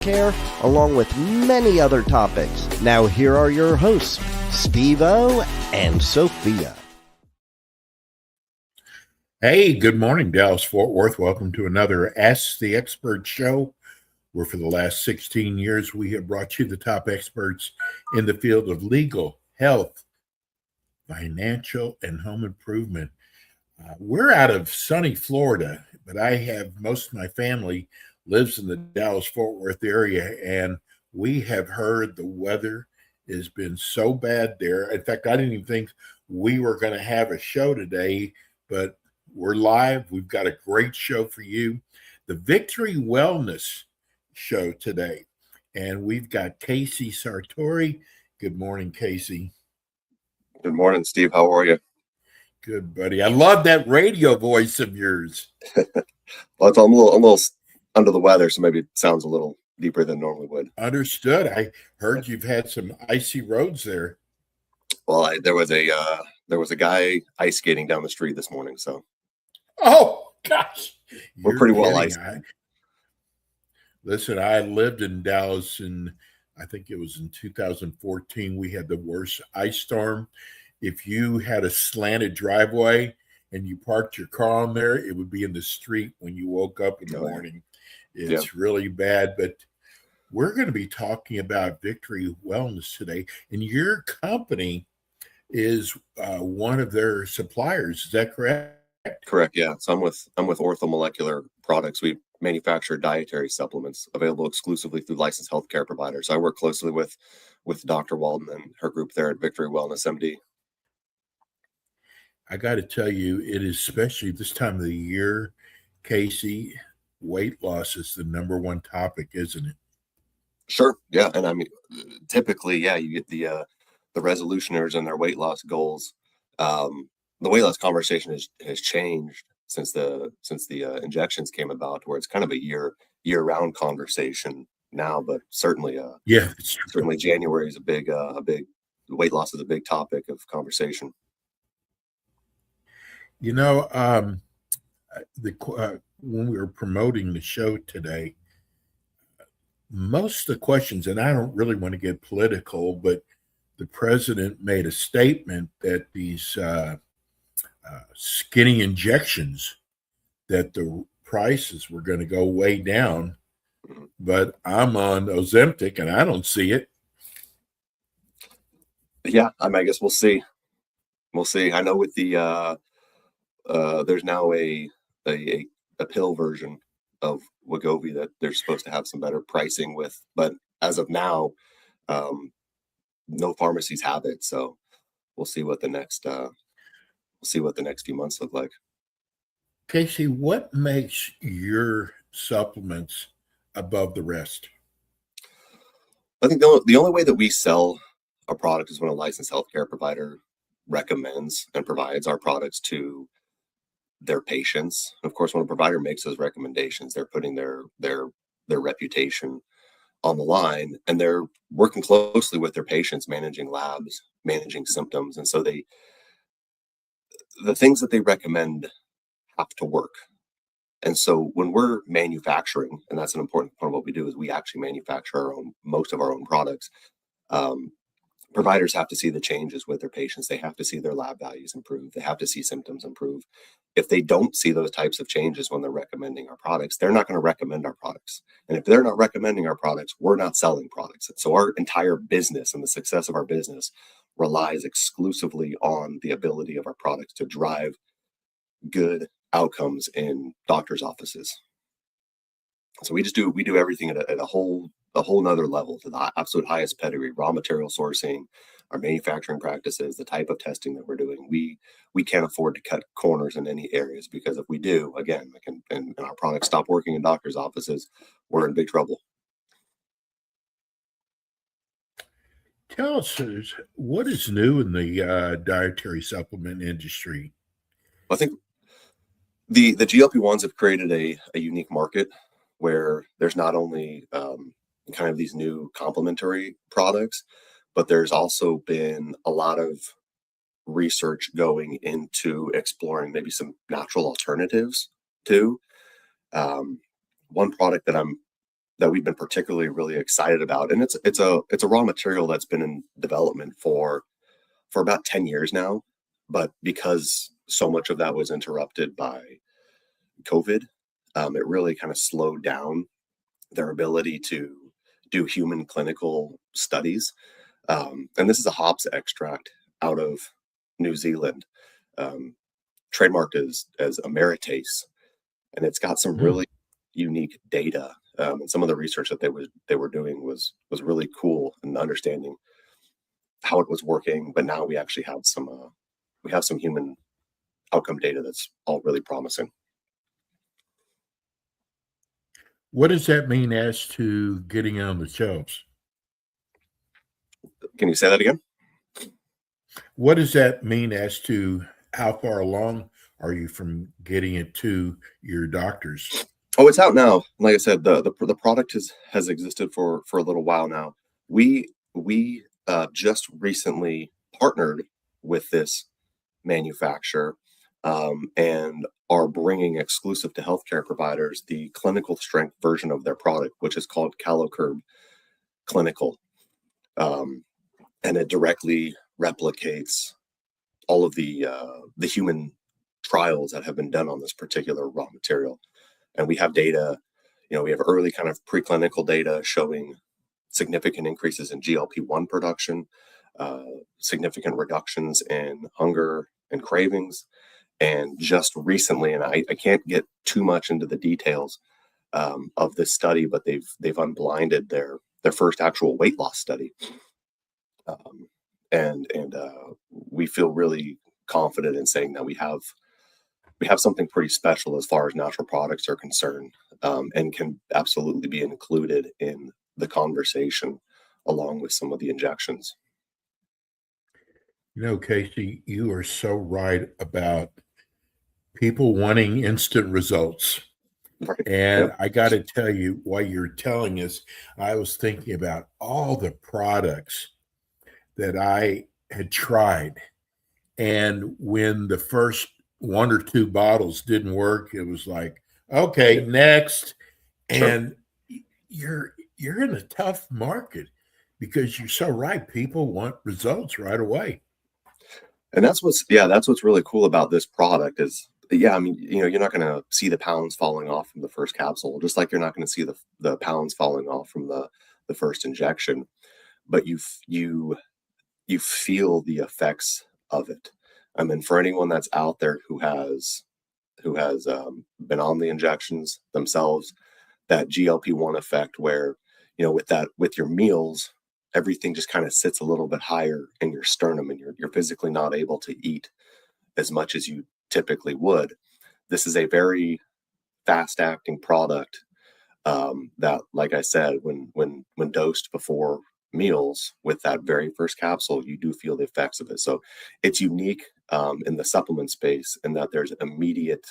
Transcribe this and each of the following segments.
care, along with many other topics. Now here are your hosts, Steve-O and Sophia. Hey, good morning, Dallas-Fort Worth. Welcome to another Ask the Expert show, where for the last 16 years we have brought you the top experts in the field of legal, health, financial, and home improvement. We're out of sunny Florida, but I have most of my family lives in the Dallas-Fort Worth area, and we have heard the weather has been so bad there. In fact, I didn't even think we were going to have a show today, but we're live. We've got a great show for you. The Victory Wellness show today. And we've got Casey Sartori. Good morning, Casey. Good morning, Steve. How are you? Good, buddy. I love that radio voice of yours. Well, I'm a little under the weather, so maybe it sounds a little deeper than normally would. Understood. I heard you've had some icy roads there. Well, there was a guy ice skating down the street this morning, so. Oh gosh, we're pretty well iced. Listen, I lived in Dallas, and I think it was in 2014. We had the worst ice storm. If you had a slanted driveway and you parked your car on there, it would be in the street when you woke up in the morning. It's really bad, but we're going to be talking about Victory Wellness today, and your company is one of their suppliers. Is that correct? Correct. Yeah. So I'm with Orthomolecular Products. We manufacture dietary supplements available exclusively through licensed healthcare providers. I work closely with Dr. Walden and her group there at Victory Wellness MD. I got to tell you, it is especially this time of the year, Casey, weight loss is the number one topic, isn't it? Sure. Yeah. And I mean, typically, yeah, you get the resolutioners and their weight loss goals. The weight loss conversation has changed since the injections came about, where it's kind of a year-round conversation now. But certainly, certainly January is a big weight loss is a big topic of conversation. You know, when we were promoting the show today, most of the questions, and I don't really want to get political, but the president made a statement that these skinny injections, that the prices were going to go way down, but I'm on Ozempic and I don't see it. Yeah, I guess we'll see. We'll see. I know with the there's now a pill version of Wegovy that they're supposed to have some better pricing with, but as of now, no pharmacies have it. So we'll see what the next few months look like. Casey, what makes your supplements above the rest? I think the only way that we sell a product is when a licensed healthcare provider recommends and provides our products to their patients. Of course, when a provider makes those recommendations, they're putting their reputation on the line, and they're working closely with their patients, managing labs, managing symptoms. And so the things that they recommend have to work. And so when we're manufacturing, and that's an important part of what we do, is we actually manufacture most of our own products. Providers have to see the changes with their patients. They have to see their lab values improve. They have to see symptoms improve. If they don't see those types of changes when they're recommending our products, they're not going to recommend our products. And if they're not recommending our products, we're not selling products. So our entire business and the success of our business relies exclusively on the ability of our products to drive good outcomes in doctors' offices. So we do everything at a whole nother level, to the absolute highest pedigree, raw material sourcing, our manufacturing practices, the type of testing that we're doing. We can't afford to cut corners in any areas, because if we do, again, and our products stop working in doctors' offices, we're in big trouble. Tell us, what is new in the dietary supplement industry? I think the GLP-1s have created a unique market where there's not only kind of these new complementary products, but there's also been a lot of research going into exploring maybe some natural alternatives too. One product that we've been particularly really excited about, and it's a raw material that's been in development for about 10 years now, but because so much of that was interrupted by COVID, it really kind of slowed down their ability to do human clinical studies. And this is a hops extract out of New Zealand, trademarked as Ameritase, and it's got some really unique data. And some of the research that they were doing was really cool in understanding how it was working. But now we actually have some human outcome data that's all really promising. What does that mean as to getting on the shelves? Can you say that again? What does that mean as to how far along are you from getting it to your doctors? Oh, it's out now. Like I said, the product has existed for a little while now. We just recently partnered with this manufacturer, and are bringing exclusive to healthcare providers the clinical strength version of their product, which is called CaloCurb Clinical, and it directly replicates all of the human trials that have been done on this particular raw material. And we have data, we have early kind of preclinical data showing significant increases in GLP-1 production, significant reductions in hunger and cravings. And just recently, and I can't get too much into the details of this study, but they've unblinded their first actual weight loss study. And we feel really confident in saying that we have something pretty special as far as natural products are concerned, and can absolutely be included in the conversation along with some of the injections. Casey, you are so right about people wanting instant results. Right. And Yep. I got to tell you, while you're telling us, I was thinking about all the products that I had tried. And when the first one or two bottles didn't work, it was like, okay, next. Sure. And you're in a tough market because you're so right. People want results right away. And that's what's really cool about this product is, I mean, you're not going to see the pounds falling off from the first capsule, just like you're not going to see the pounds falling off from the first injection, but you feel the effects of it. I mean, for anyone that's out there who has been on the injections themselves, that GLP-1 effect where, with your meals, everything just kind of sits a little bit higher in your sternum, and you're physically not able to eat as much as you typically would. This is a very fast acting product, that, like I said, when dosed before meals with that very first capsule, you do feel the effects of it. So it's unique in the supplement space in that there's immediate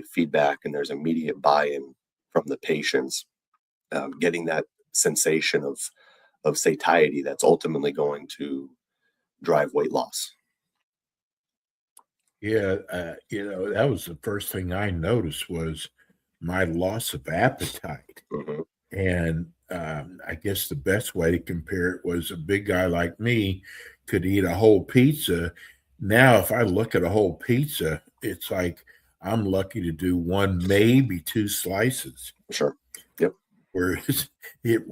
feedback and there's immediate buy-in from the patients, getting that sensation of satiety that's ultimately going to drive weight loss. Yeah, that was the first thing I noticed was my loss of appetite. Mm-hmm. And I guess the best way to compare it was a big guy like me could eat a whole pizza. Now, if I look at a whole pizza, it's like I'm lucky to do one, maybe two slices. Sure. Yep. Whereas it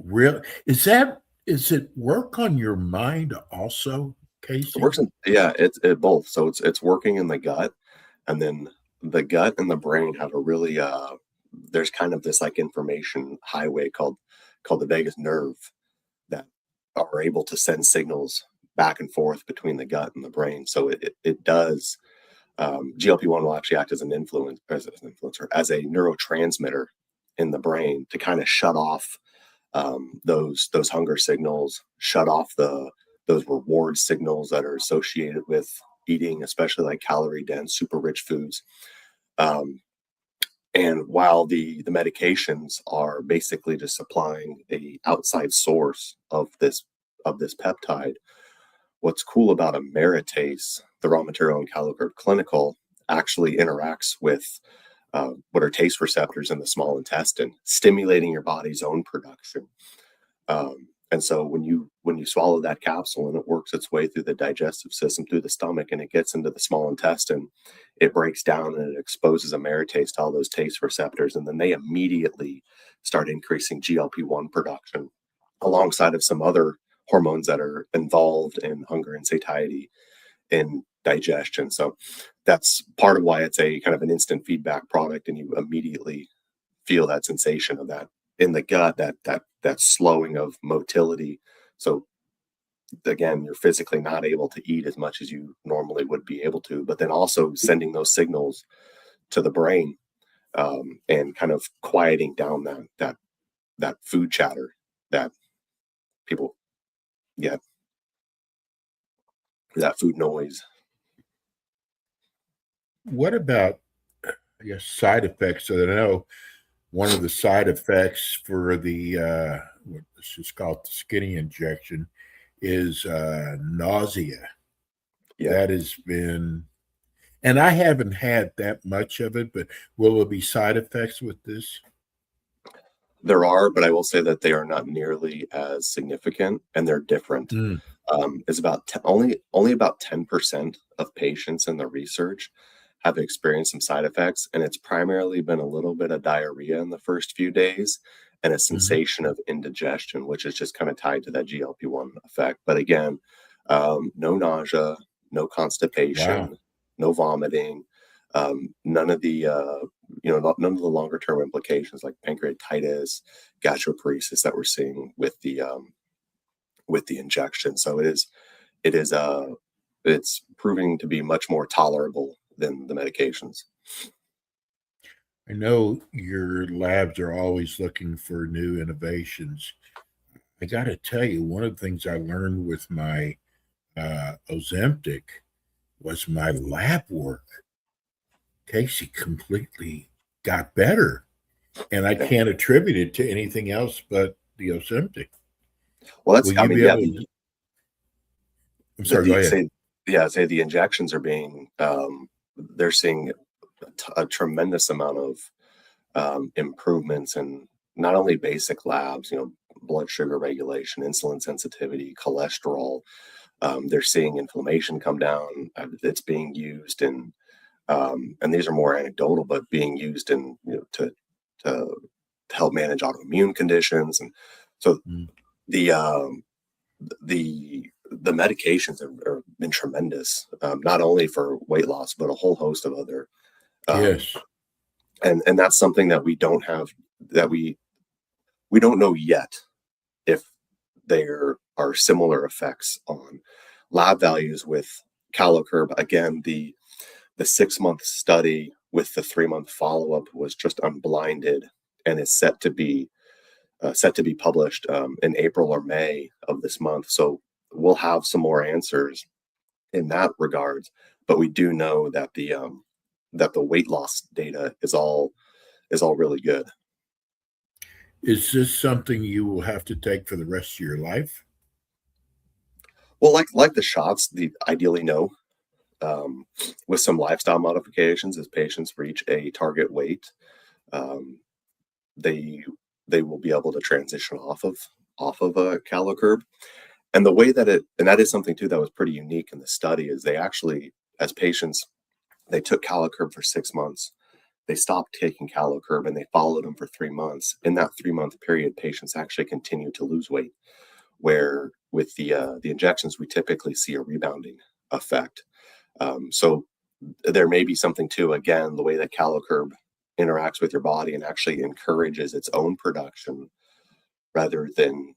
work on your mind also, Casey? It works it's both. So it's working in the gut, and then the gut and the brain have a really there's kind of this like information highway called the vagus nerve that are able to send signals back and forth between the gut and the brain. So it does. GLP-1 will actually act as an influencer, as a neurotransmitter in the brain to kind of shut off those hunger signals, shut off those reward signals that are associated with eating, especially like calorie dense, super rich foods. And while the medications are basically just supplying a outside source of this peptide, what's cool about Ameritase, the raw material in CaloCurb Clinical, actually interacts with what are taste receptors in the small intestine, stimulating your body's own production. And so when you swallow that capsule and it works its way through the digestive system, through the stomach, and it gets into the small intestine, it breaks down and it exposes aromatase to all those taste receptors, and then they immediately start increasing GLP-1 production alongside of some other hormones that are involved in hunger and satiety in digestion. So that's part of why it's a kind of an instant feedback product, and you immediately feel that sensation of that in the gut, that slowing of motility. So again, you're physically not able to eat as much as you normally would be able to, but then also sending those signals to the brain, and kind of quieting down that food chatter that people get, that food noise. What about, I guess, side effects? So that I know one of the side effects for the let's just call it the skinny injection is nausea. Yeah. That has been, and I haven't had that much of it, but will there be side effects with this? There are, but I will say that they are not nearly as significant, and they're different. Mm. It's about only about 10% of patients in the research have experienced some side effects, and it's primarily been a little bit of diarrhea in the first few days and a sensation of indigestion, which is just kind of tied to that GLP-1 effect. But again, no nausea, no constipation, Wow. no vomiting, none of the none of the longer term implications like pancreatitis, gastroparesis that we're seeing with the injection. So it's proving to be much more tolerable than the medications. I know your labs are always looking for new innovations. I got to tell you, one of the things I learned with my Ozempic was my lab work. Casey completely got better, and I Yeah. can't attribute it to anything else but the Ozempic. Well, that's, Will I you mean, be yeah, able to? I'm sorry, go ahead. say the injections are being, they're seeing a tremendous amount of improvements in not only basic labs, blood sugar regulation, insulin sensitivity, cholesterol. They're seeing inflammation come down. It's being used in, and these are more anecdotal, but being used in, to help manage autoimmune conditions. And so Mm. the medications have been tremendous, not only for weight loss, but a whole host of other, um, Yes. and that's something that we don't have, that we don't know yet if there are similar effects on lab values with Calicurb. Again, the 6-month study with the 3-month follow-up was just unblinded and is set to be published in April or May of this month. So we'll have some more answers in that regards. But we do know that the weight loss data is all really good. Is this something you will have to take for the rest of your life? Well, like the shots, the ideally no. With some lifestyle modifications, as patients reach a target weight, um, they will be able to transition off of a Calicurb. And the way that and that is something too that was pretty unique in the study, is they actually, as patients, they took Calicurb for 6 months. They stopped taking Calicurb and they followed them for 3 months. In that 3-month period, patients actually continued to lose weight, where with the injections, we typically see a rebounding effect. So there may be something to, again, the way that Calicurb interacts with your body and actually encourages its own production rather than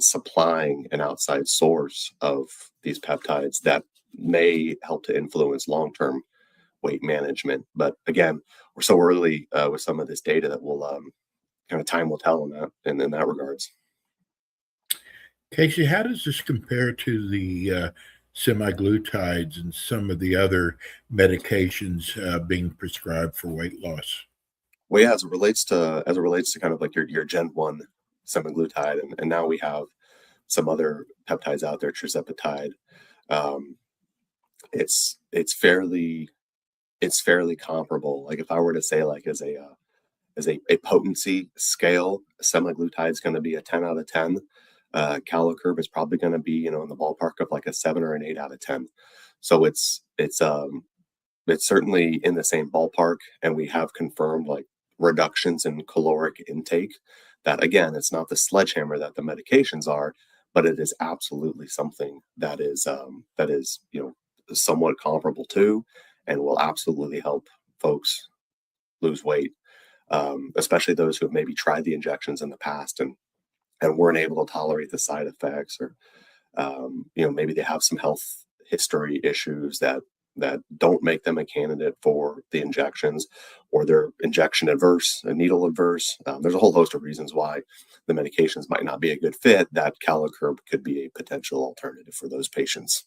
supplying an outside source of these peptides that may help to influence long-term weight management. But again, we're so early with some of this data that we'll kind of time will tell in that regards. Casey, how does this compare to the semaglutides and some of the other medications being prescribed for weight loss? Well, yeah, as it relates to kind of like your Gen 1 semaglutide, and now we have some other peptides out there, tirzepatide. It's fairly it's fairly comparable. Like if I were to say like as a potency scale, semaglutide is going to be a 10 out of 10. Calicurb is probably going to be, in the ballpark of like a 7 or an 8 out of 10. So it's certainly in the same ballpark, and we have confirmed like reductions in caloric intake. That again, it's not the sledgehammer that the medications are, but it is absolutely something that is somewhat comparable to, and will absolutely help folks lose weight, especially those who have maybe tried the injections in the past and weren't able to tolerate the side effects, or maybe they have some health history issues that don't make them a candidate for the injections, or they're injection adverse, needle adverse. There's a whole host of reasons why the medications might not be a good fit. That Calicurb could be a potential alternative for those patients.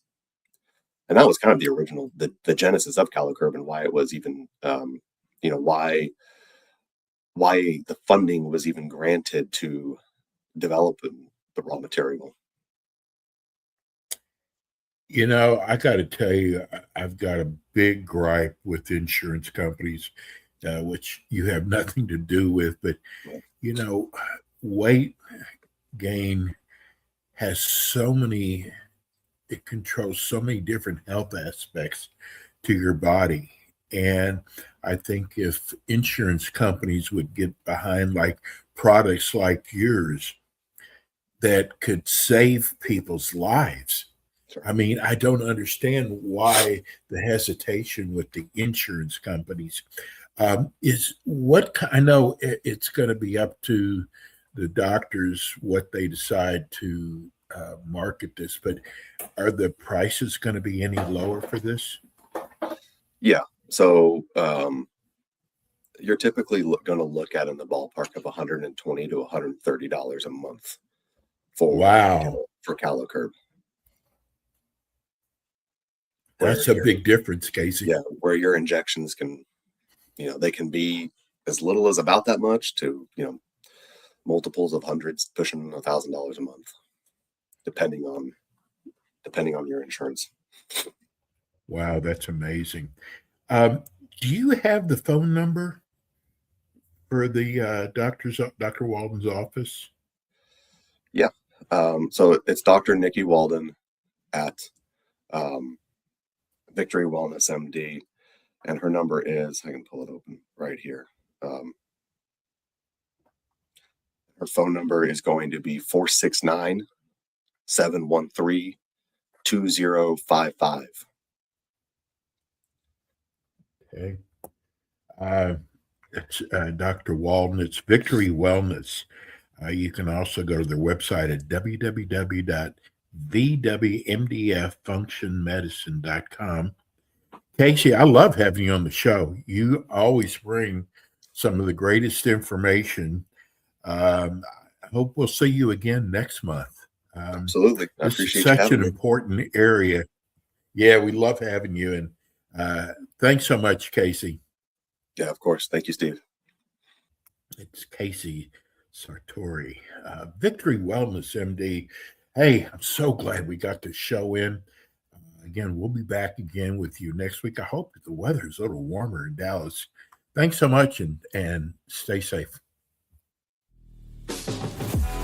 And that was kind of the original, the genesis of Calicurb, and why it was even, why the funding was even granted to develop the raw material. I got to tell you, I've got a big gripe with insurance companies, which you have nothing to do with. But, weight gain has it controls so many different health aspects to your body. And I think if insurance companies would get behind like products like yours that could save people's lives. I mean, I don't understand why the hesitation with the insurance companies. I know it's going to be up to the doctors what they decide to market this, but are the prices going to be any lower for this? Yeah. So you're typically going to look at in the ballpark of $120 to $130 a month for Calicurb. That's a big difference, Casey. Yeah, where your injections can, they can be as little as about that much to, multiples of hundreds, pushing $1,000 a month, depending on your insurance. Wow, that's amazing. Do you have the phone number for the Dr. Walden's office? Yeah. So it's Dr. Nikki Walden at Victory Wellness MD, and her number is, I can pull it open right here. Her phone number is going to be 469-713-2055. Okay. It's Dr. Walden. It's Victory Wellness. You can also go to their website at www.vwmdffunctionmedicine.com. Casey, I love having you on the show. You always bring some of the greatest information. I hope we'll see you again next month. Absolutely. I appreciate such an important area. Yeah, we love having you. And thanks so much, Casey. Yeah, of course. Thank you, Steve. It's Casey Sartori, Victory Wellness MD. Hey, I'm so glad we got this show in. Again, we'll be back again with you next week. I hope that the weather is a little warmer in Dallas. Thanks so much, and stay safe.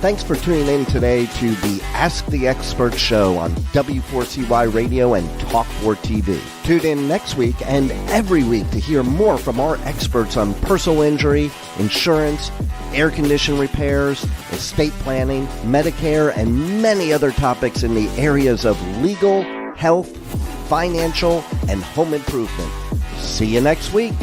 Thanks for tuning in today to the Ask the Expert show on W4CY Radio and Talk4 TV. Tune in next week and every week to hear more from our experts on personal injury, insurance, air condition repairs, estate planning, Medicare, and many other topics in the areas of legal, health, financial, and home improvement. See you next week.